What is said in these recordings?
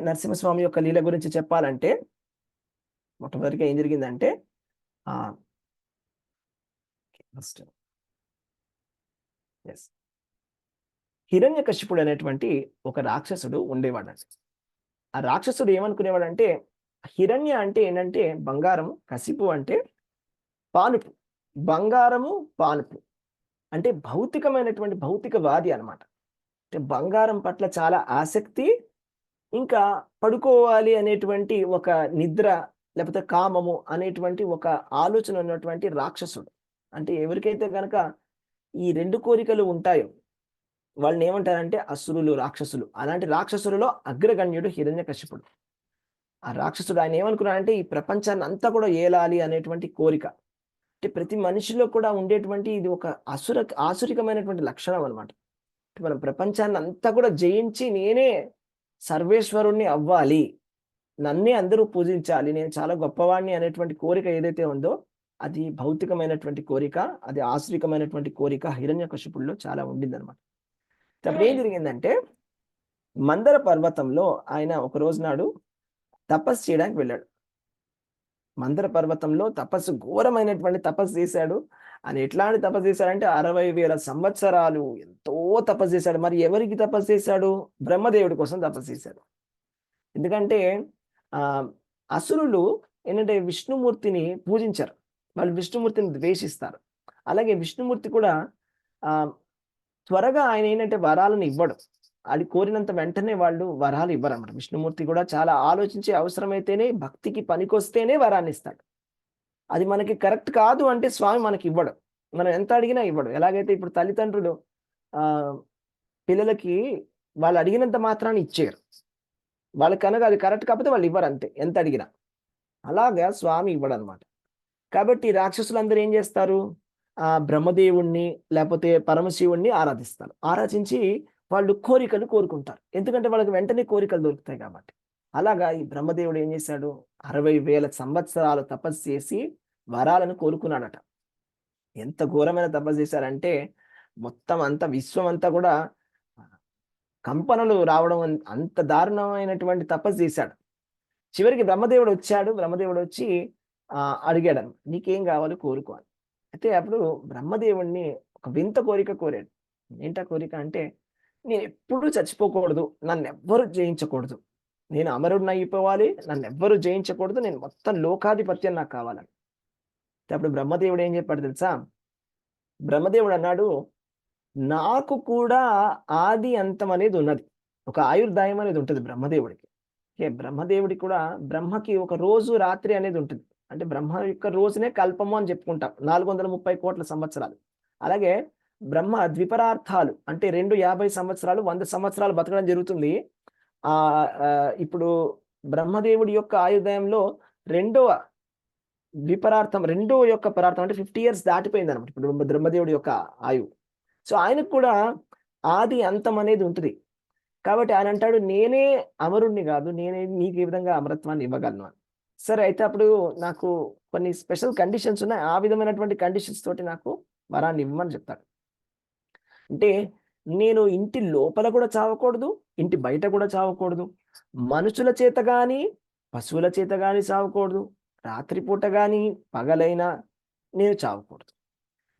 నరసింహస్వామి యొక్క లీల గురించి చెప్పాలంటే మొట్టమొదటిగా ఏం జరిగిందంటే ఫస్ట్ ఎస్ హిరణ్యకశిపుడు అనేటువంటి ఒక రాక్షసుడు ఉండేవాడు. ఆ రాక్షసుడు ఏమనుకునేవాడంటే హిరణ్య అంటే ఏంటంటే బంగారము, కశిపు అంటే పానుపు. బంగారము పానుపు అంటే భౌతికమైనటువంటి భౌతికవాది అనమాట. అంటే బంగారం పట్ల చాలా ఆసక్తి, ఇంకా పడుకోవాలి అనేటువంటి ఒక నిద్ర లేకపోతే కామము అనేటువంటి ఒక ఆలోచన ఉన్నటువంటి రాక్షసుడు. అంటే ఎవరికైతే కనుక ఈ రెండు కోరికలు ఉంటాయో వాళ్ళని ఏమంటారంటే అసురులు, రాక్షసులు. అలాంటి రాక్షసులలో అగ్రగణ్యుడు హిరణ్యకశిపుడు. ఆ రాక్షసుడు ఆయన ఏమనుకున్నాడంటే ఈ ప్రపంచాన్ని అంతా కూడా ఏలాలి అనేటువంటి కోరిక. అంటే ప్రతి మనిషిలో కూడా ఉండేటువంటి ఇది ఒక ఆసురికమైనటువంటి లక్షణం అనమాట. మనం ప్రపంచాన్ని అంతా కూడా జయించి నేనే సర్వేశ్వరుణ్ణి అవ్వాలి, నన్నే అందరూ పూజించాలి, నేను చాలా గొప్పవాణ్ణి అనేటువంటి కోరిక ఏదైతే ఉందో అది భౌతికమైనటువంటి కోరిక, అది ఆసురికమైనటువంటి కోరిక హిరణ్యకశిపుడిలో చాలా ఉండిందనమాట. అప్పుడు ఏం జరిగిందంటే మందర పర్వతంలో ఆయన ఒక రోజు నాడు తపస్సు చేయడానికి వెళ్ళాడు. మందర పర్వతంలో తపస్సు, ఘోరమైనటువంటి తపస్సు చేశాడు. ఆయన ఎట్లాంటి తపస్సు చేశాడంటే 60,000 సంవత్సరాలు ఎంతో తపస్సు చేశాడు. మరి ఎవరికి తపస్సు చేశాడు? బ్రహ్మదేవుడి కోసం తపస్సు చేశాడు. ఎందుకంటే అసురులు ఏంటంటే విష్ణుమూర్తిని పూజించరు, వాళ్ళు విష్ణుమూర్తిని ద్వేషిస్తారు. అలాగే విష్ణుమూర్తి కూడా త్వరగా ఆయన ఏంటంటే వరాలను ఇవ్వడు, అది కోరినంత వెంటనే వాళ్ళు వరాలు ఇవ్వరు అన్నమాట. విష్ణుమూర్తి కూడా చాలా ఆలోచించి అవసరమైతేనే, భక్తికి పనికొస్తేనే వరాన్ని ఇస్తాడు. అది మనకి కరెక్ట్ కాదు అంటే స్వామి మనకి ఇవ్వడు, మనం ఎంత అడిగినా ఇవ్వడు. ఎలాగైతే ఇప్పుడు తల్లిదండ్రులు పిల్లలకి వాళ్ళు అడిగినంత మాత్రాన్ని ఇచ్చేయరు, వాళ్ళకి కనుక అది కరెక్ట్ కాకపోతే వాళ్ళు ఇవ్వరు అంతే, ఎంత అడిగినా. అలాగా స్వామి ఇవ్వడు అనమాట. కాబట్టి రాక్షసులందరూ ఏం చేస్తారు? బ్రహ్మదేవుణ్ణి లేకపోతే పరమశివుణ్ణి ఆరాధిస్తారు. ఆరాధించి వాళ్ళు కోరికలు కోరుకుంటారు, ఎందుకంటే వాళ్ళకి వెంటనే కోరికలు దొరుకుతాయి కాబట్టి. అలాగా ఈ బ్రహ్మదేవుడు ఏం చేశాడు? 60,000 సంవత్సరాలు తపస్సు చేసి వరాలను కోరుకున్నాడట. ఎంత ఘోరమైన తపస్సు చేశారంటే మొత్తం అంతా విశ్వం అంతా కూడా కంపనలు రావడం, అంత దారుణమైనటువంటి తపస్సు చేశాడు. చివరికి బ్రహ్మదేవుడు వచ్చాడు. బ్రహ్మదేవుడు వచ్చి అడిగాడు, నీకేం కావాలి కోరుకో అని. అయితే అప్పుడు బ్రహ్మదేవుణ్ణి ఒక వింత కోరిక కోరాడు. ఏంటా కోరిక అంటే, నేను ఎప్పుడూ చచ్చిపోకూడదు, నన్ను ఎవ్వరు జయించకూడదు, నేను అమరుడిని అయిపోవాలి, నన్ను ఎవ్వరు జయించకూడదు, నేను మొత్తం లోకాధిపత్యం నాకు కావాలని. అప్పుడు బ్రహ్మదేవుడు ఏం చెప్పాడు తెలుసా? బ్రహ్మదేవుడు అన్నాడు, నాకు కూడా ఆది అంతం అనేది ఉన్నది, ఒక ఆయుర్దాయం అనేది ఉంటుంది బ్రహ్మదేవుడికి. బ్రహ్మదేవుడికి కూడా, బ్రహ్మకి ఒక రోజు రాత్రి అనేది ఉంటుంది. అంటే బ్రహ్మ యొక్క రోజునే కల్పము అని చెప్పుకుంటాం, 430 కోట్ల సంవత్సరాలు. అలాగే బ్రహ్మ ద్విపరార్థాలు అంటే 50 సంవత్సరాలు, 100 సంవత్సరాలు బతకడం జరుగుతుంది. ఇప్పుడు బ్రహ్మదేవుడి యొక్క ఆయుర్దాయంలో రెండో యొక్క పరార్థం అంటే 50 years దాటిపోయింది అనమాట ఇప్పుడు బ్రహ్మదేవుడి యొక్క ఆయువు. సో ఆయనకు కూడా ఆది అంతం అనేది ఉంటుంది. కాబట్టి ఆయన అంటాడు, నేనే అమరుణ్ణి కాదు, నేనే నీకు ఈ విధంగా అమరత్వాన్ని ఇవ్వగలను అని. సరే, అయితే అప్పుడు నాకు కొన్ని స్పెషల్ కండిషన్స్ ఉన్నాయి, ఆ విధమైనటువంటి కండిషన్స్ తోటి నాకు వరాన్ని ఇవ్వమని చెప్తాడు. అంటే నేను ఇంటి లోపల కూడా చావకూడదు, ఇంటి బయట కూడా చావకూడదు, మనుషుల చేత కానీ పశువుల చేత కానీ చావకూడదు, రాత్రిపూట కానీ పగలైనా నేను చావకూడదు,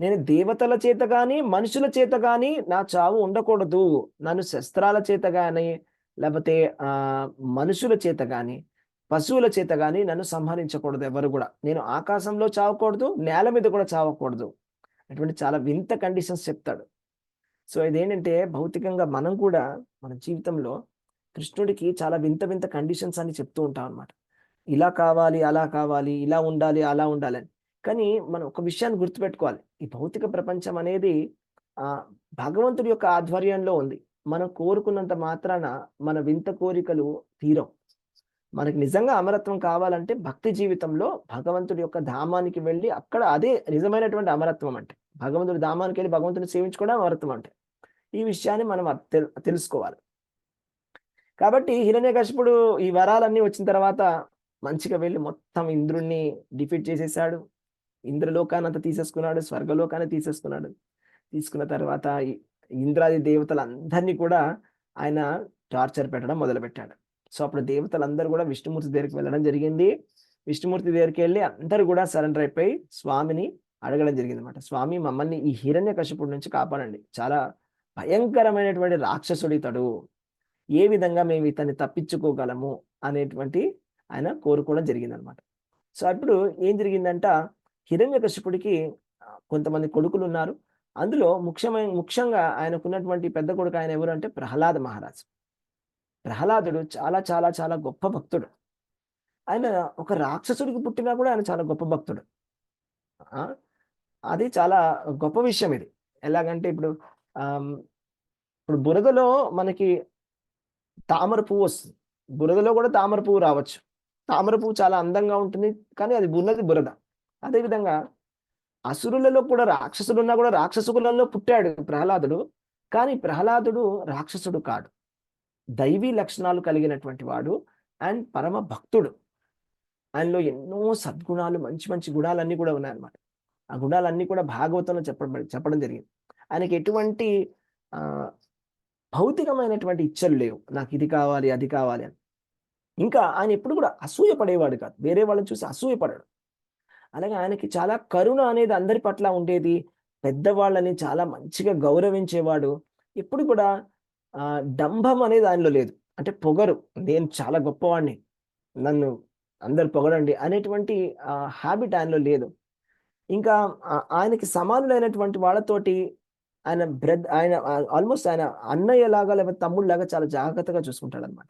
నేను దేవతల చేత కానీ మనుషుల చేత కానీ నా చావు ఉండకూడదు, నన్ను శస్త్రాల చేత కానీ లేకపోతే మనుషుల చేత కానీ పశువుల చేత కానీ నన్ను సంహరించకూడదు ఎవరు కూడా, నేను ఆకాశంలో చావకూడదు, నేల మీద కూడా చావకూడదు, అటువంటి చాలా వింత కండిషన్స్ చెప్తాడు. సో ఇదేంటంటే భౌతికంగా మనం కూడా మన జీవితంలో కృష్ణుడికి చాలా వింత వింత కండిషన్స్ అని చెప్తూ ఉంటాం అనమాట. ఇలా కావాలి, అలా కావాలి, ఇలా ఉండాలి, అలా ఉండాలి అని. కానీ మనం ఒక విషయాన్ని గుర్తుపెట్టుకోవాలి, ఈ భౌతిక ప్రపంచం అనేది భగవంతుడి యొక్క ఆధ్వర్యంలో ఉంది. మనం కోరుకున్నంత మాత్రాన మన వింత కోరికలు తీరవు. మనకి నిజంగా అమరత్వం కావాలంటే భక్తి జీవితంలో భగవంతుడి యొక్క ధామానికి వెళ్ళి అక్కడ అదే నిజమైనటువంటి అమరత్వం అంటే. భగవంతుడి ధామానికి వెళ్ళి భగవంతుని సేవించుకోవడం అమరత్వం అంటే. ఈ విషయాన్ని మనం తెలుసుకోవాలి. కాబట్టి హిరణ్యకశిపుడు ఈ వరాలన్నీ వచ్చిన తర్వాత మంచిగా వెళ్ళి మొత్తం ఇంద్రుణ్ణి డిఫీట్ చేసేసాడు. ఇంద్రలోకానంతా తీసేసుకున్నాడు, స్వర్గలోకాన్ని తీసేసుకున్నాడు. తీసుకున్న తర్వాత ఇంద్రాది దేవతలందరినీ కూడా ఆయన టార్చర్ పెట్టడం మొదలుపెట్టాడు. సో అప్పుడు దేవతలందరూ కూడా విష్ణుమూర్తి దగ్గరికి వెళ్ళడం జరిగింది. విష్ణుమూర్తి దగ్గరికి వెళ్ళి అందరూ కూడా సరెండర్ అయిపోయి స్వామిని అడగడం జరిగింది అనమాట. స్వామి మమ్మల్ని ఈ హిరణ్యకశిపుడి నుంచి కాపాడండి. చాలా భయంకరమైనటువంటి రాక్షసుడు ఇతడు. ఏ విధంగా మేము ఇతన్ని తప్పించుకోగలము అనేటువంటి ఆయన కోరుకోవడం జరిగిందనమాట. సో అప్పుడు ఏం జరిగిందంట, హిరణ్యకశిపుడికి కొంతమంది కొడుకులు ఉన్నారు. అందులో ముఖ్యంగా ఆయనకున్నటువంటి పెద్ద కొడుకు ఆయన ఎవరు అంటే ప్రహ్లాద మహారాజు. ప్రహ్లాదుడు చాలా చాలా చాలా గొప్ప భక్తుడు. ఆయన ఒక రాక్షసుడికి పుట్టినా కూడా ఆయన చాలా గొప్ప భక్తుడు. అది చాలా గొప్ప విషయం ఇది. ఎలాగంటే ఇప్పుడు ఇప్పుడు బురదలో మనకి తామర పువ్వు వస్తుంది. బురదలో కూడా తామర పువ్వు రావచ్చు. తామర పువ్వు చాలా అందంగా ఉంటుంది. కానీ అది ఉన్నది బురద. అదేవిధంగా అసురులలో కూడా రాక్షసులున్నా కూడా రాక్షసుకులలో పుట్టాడు ప్రహ్లాదుడు. కానీ ప్రహ్లాదుడు రాక్షసుడు కాడు. దైవీ లక్షణాలు కలిగినటువంటి వాడు అండ్ పరమ భక్తుడు. ఆయనలో ఎన్నో సద్గుణాలు, మంచి మంచి గుణాలన్నీ కూడా ఉన్నాయన్నమాట. ఆ గుణాలన్నీ కూడా భాగవతంలో చెప్పడం జరిగింది. ఆయనకి ఎటువంటి భౌతికమైనటువంటి ఇచ్చలు లేవు. నాకు ఇది కావాలి, అది కావాలి అని. ఇంకా ఆయన ఎప్పుడు కూడా అసూయ పడేవాడు కాదు. వేరే వాళ్ళని చూసి అసూయ పడాడు. అలాగే ఆయనకి చాలా కరుణ అనేది అందరి పట్ల ఉండేది. పెద్దవాళ్ళని చాలా మంచిగా గౌరవించేవాడు. ఎప్పుడు కూడా డంభం అనేది ఆయనలో లేదు. అంటే పొగరు, నేను చాలా గొప్పవాడిని, నన్ను అందరు పొగడండి అనేటువంటి హ్యాబిట్ ఆయనలో లేదు. ఇంకా ఆయనకి సమానులైనటువంటి వాళ్ళతోటి ఆయన ఆల్మోస్ట్ ఆయన అన్నయ్యలాగా లేకపోతే తమ్ముళ్ళలాగా చాలా జాగ్రత్తగా చూసుకుంటాడు అనమాట.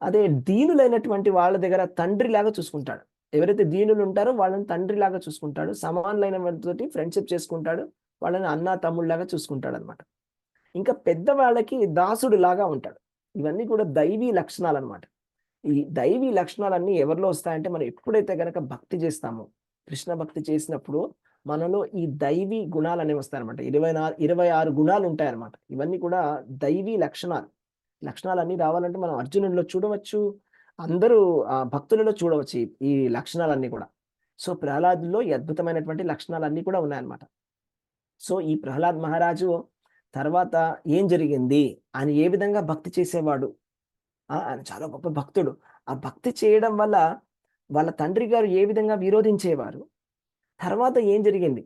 అదే దీనులైనటువంటి వాళ్ళ దగ్గర తండ్రిలాగా చూసుకుంటాడు. ఎవరైతే దీనులు ఉంటారో వాళ్ళని తండ్రిలాగా చూసుకుంటాడు. సమానులైన వాళ్ళతోటి ఫ్రెండ్షిప్ చేసుకుంటాడు. వాళ్ళని అన్న తమ్ముళ్ళలాగా చూసుకుంటాడు అనమాట. ఇంకా పెద్దవాళ్ళకి దాసుడు లాగా ఉంటాడు. ఇవన్నీ కూడా దైవీ లక్షణాలు అనమాట. ఈ దైవీ లక్షణాలన్నీ ఎవరిలో వస్తాయంటే మనం ఎప్పుడైతే గనక భక్తి చేస్తామో, కృష్ణ భక్తి చేసినప్పుడు మనలో ఈ దైవీ గుణాలు అనేవి వస్తాయన్నమాట. 26 గుణాలు ఉంటాయన్నమాట. ఇవన్నీ కూడా దైవీ లక్షణాలు. లక్షణాలన్నీ రావాలంటే మనం అర్జునుడిలో చూడవచ్చు, అందరూ భక్తులలో చూడవచ్చు ఈ లక్షణాలన్నీ కూడా. సో ప్రహ్లాదులో ఈ అద్భుతమైనటువంటి లక్షణాలన్నీ కూడా ఉన్నాయన్నమాట. సో ఈ ప్రహ్లాద్ మహారాజు తర్వాత ఏం జరిగింది, ఆయన ఏ విధంగా భక్తి చేసేవాడు, ఆయన చాలా గొప్ప భక్తుడు. ఆ భక్తి చేయడం వల్ల వాళ్ళ తండ్రి గారు ఏ విధంగా విరోధించేవారు, తర్వాత ఏం జరిగింది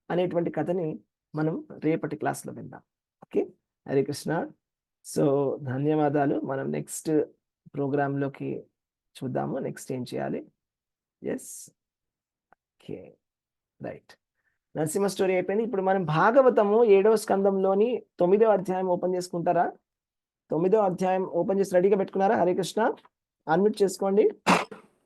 అనేటువంటి కథని మనం రేపటి క్లాస్లో విందాం. ఓకే, హరే కృష్ణ. సో ధన్యవాదాలు. మనం నెక్స్ట్ ప్రోగ్రాంలోకి చూద్దాము. నెక్స్ట్ ఏం చేయాలి. Yes, okay, right. Narasimha story అయిపోయింది. ఇప్పుడు మనం భాగవతము 7వ స్కందంలోని 9వ అధ్యాయం ఓపెన్ చేసుకుంటారా? 9వ అధ్యాయం ఓపెన్ చేసి రెడీగా పెట్టుకున్నారా? హరే కృష్ణ. అన్మ్యూట్ చేసుకోండి.